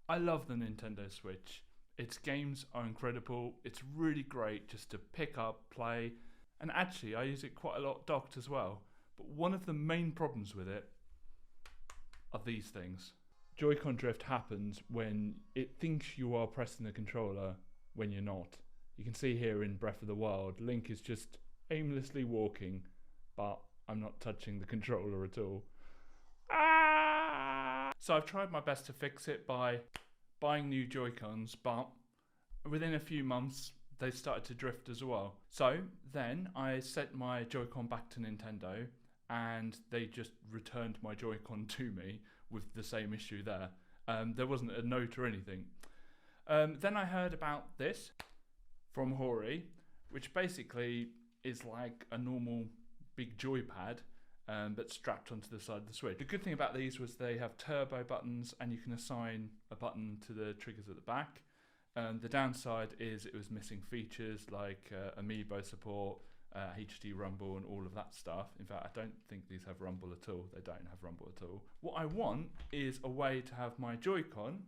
I love the Nintendo Switch. Its games are incredible. It's really great just to pick up, play, and actually I use it quite a lot docked as well. But one of the main problems with it are these things. Joy-Con drift happens when it thinks you are pressing the controller when you're not. You can see here in Breath of the Wild, Link is just aimlessly walking, but I'm not touching the controller at all. So I've tried my best to fix it by buying new Joy-Cons, but within a few months they started to drift as well. So then I sent my Joy-Con back to Nintendo and they just returned my Joy-Con to me with the same issue there. There wasn't a note or anything. Then I heard about this from Hori, which basically is like a normal big joypad that's strapped onto the side of the Switch. The good thing about these was they have turbo buttons and you can assign a button to the triggers at the back. The downside is it was missing features like Amiibo support, HD rumble and all of that stuff. In fact, I don't think these have rumble at all. They don't have rumble at all. What I want is a way to have my Joy-Con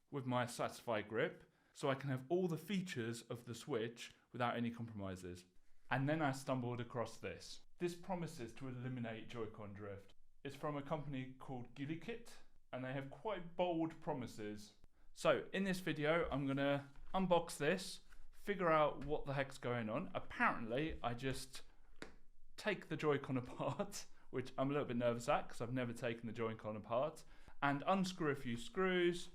with my Satisfy grip so I can have all the features of the Switch without any compromises. And then I stumbled across this. This promises to eliminate Joy-Con drift. It's from a company called Gulikit and they have quite bold promises. So in this video I'm going to unbox this, figure out what the heck's going on. Apparently I just take the Joy-Con apart, which I'm a little bit nervous at because I've never taken the Joy-Con apart, and unscrew a few screws,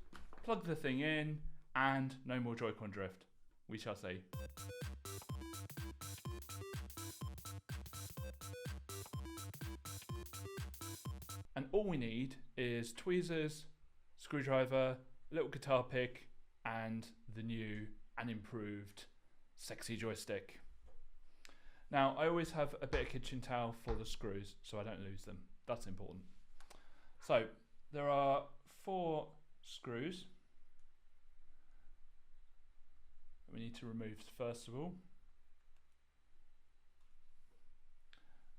plug the thing in, and no more Joy-Con drift. We shall see. And all we need is tweezers, screwdriver, a little guitar pick, and the new and improved sexy joystick. Now I always have a bit of kitchen towel for the screws so I don't lose them. That's important. So there are 4 screws that we need to remove first of all,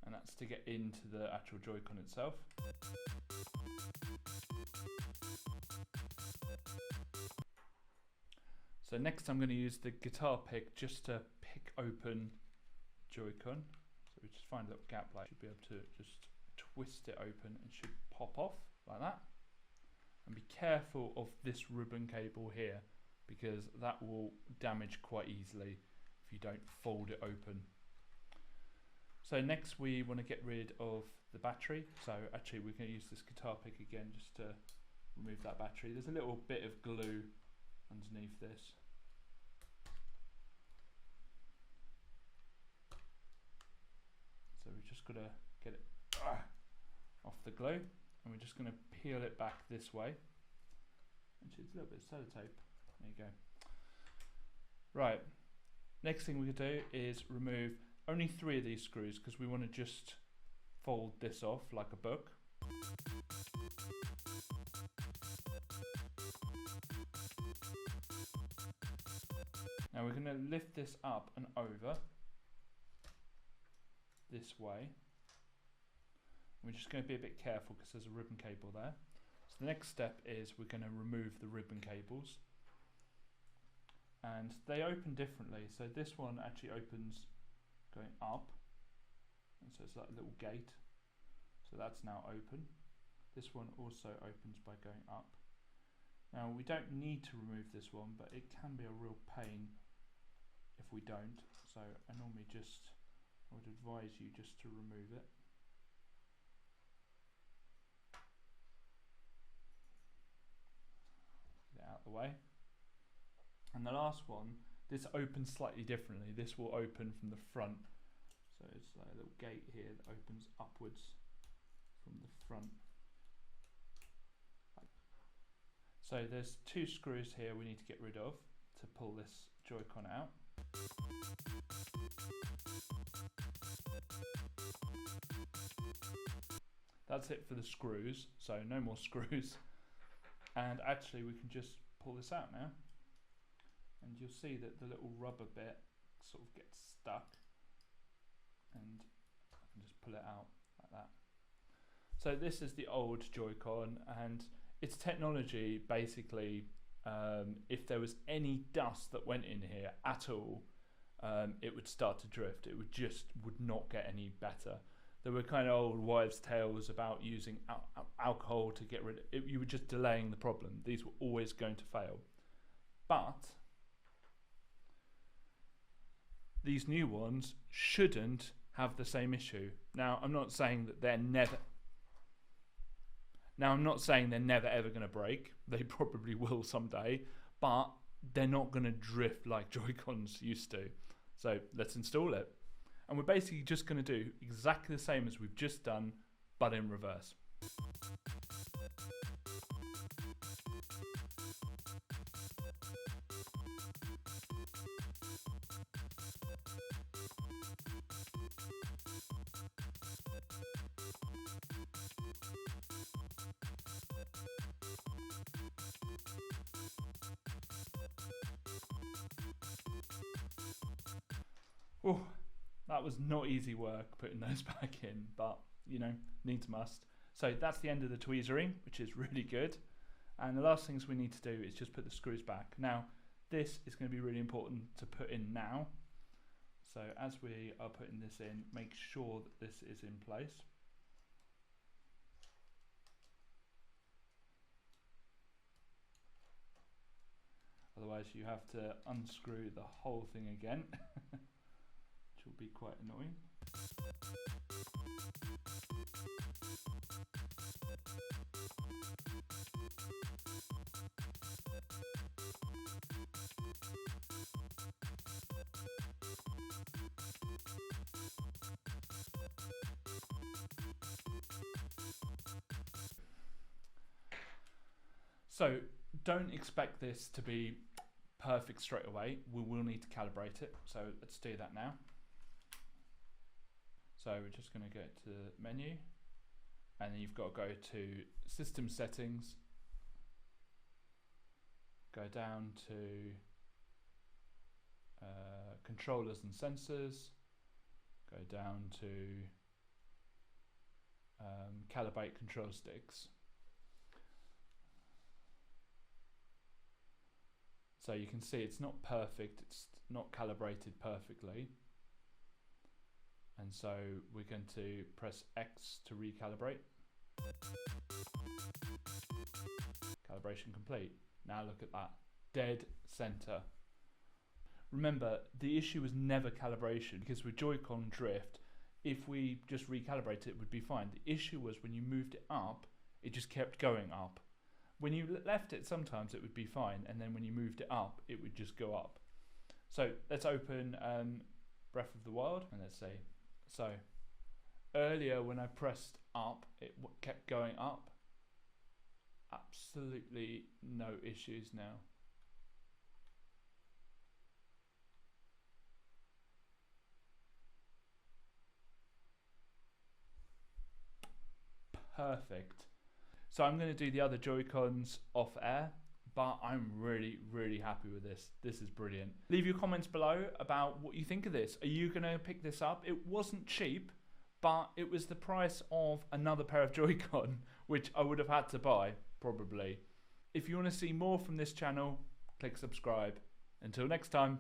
and that's to get into the actual Joy-Con itself. So next I'm going to use the guitar pick just to pick open Joy-Con. So we just find a little gap, like should be able to just twist it open and should pop off like that. And be careful of this ribbon cable here because that will damage quite easily if you don't fold it open. So next we want to get rid of the battery. So actually we're going to use this guitar pick again just to remove that battery. There's a little bit of glue underneath this. So we've just got to get it off the glue and we're just going to peel it back this way. Actually, it's a little bit of sellotape. There you go. Right, next thing we could do is remove only 3 of these screws because we want to just fold this off like a book. Now we're going to lift this up and over this way. We're just going to be a bit careful because there's a ribbon cable there. So the next step is we're going to remove the ribbon cables. And they open differently. So this one actually opens going up. And so it's like a little gate. So that's now open. This one also opens by going up. Now we don't need to remove this one, but it can be a real pain if we don't. So I normally I would advise you just to remove it. Get it out of the way. And the last one, this opens slightly differently. This will open from the front. So it's like a little gate here that opens upwards from the front. So there's 2 screws here we need to get rid of to pull this Joy-Con out. That's it for the screws, so no more screws. And actually we can just pull this out now. And you'll see that the little rubber bit sort of gets stuck. And I can just pull it out like that. So this is the old Joy-Con, and It's technology, basically. If there was any dust that went in here at all, it would start to drift. It would not get any better. There were kind of old wives' tales about using alcohol to get rid of it. You were just delaying the problem. These were always going to fail. But these new ones shouldn't have the same issue. Now, I'm not saying that they're never ever going to break. They probably will someday, but they're not going to drift like Joy-Cons used to. So let's install it. And we're basically just going to do exactly the same as we've just done, but in reverse. Oh, that was not easy work putting those back in, but you know, needs must. So that's the end of the tweezering, which is really good. And the last things we need to do is just put the screws back. Now, this is going to be really important to put in now. So as we are putting this in, make sure that this is in place. Otherwise you have to unscrew the whole thing again. Will be quite annoying. So don't expect this to be perfect straight away. We will need to calibrate it. So let's do that now. So we're just going to go to menu, and then you've got to go to system settings, go down to controllers and sensors, go down to calibrate control sticks. So you can see it's not perfect, it's not calibrated perfectly. And so we're going to press X to recalibrate. Calibration complete. Now look at that, dead center. Remember, the issue was never calibration, because with Joy-Con drift, if we just recalibrate it, it would be fine. The issue was when you moved it up, it just kept going up. When you left it, sometimes it would be fine, and then when you moved it up, it would just go up. So let's open Breath of the Wild, and let's see. So earlier when I pressed up, it kept going up. Absolutely no issues now. Perfect. So I'm going to do the other Joy-Cons off air, but I'm really, really happy with this. This is brilliant. Leave your comments below about what you think of this. Are you going to pick this up? It wasn't cheap, but it was the price of another pair of Joy-Con, which I would have had to buy, probably. If you want to see more from this channel, click subscribe. Until next time.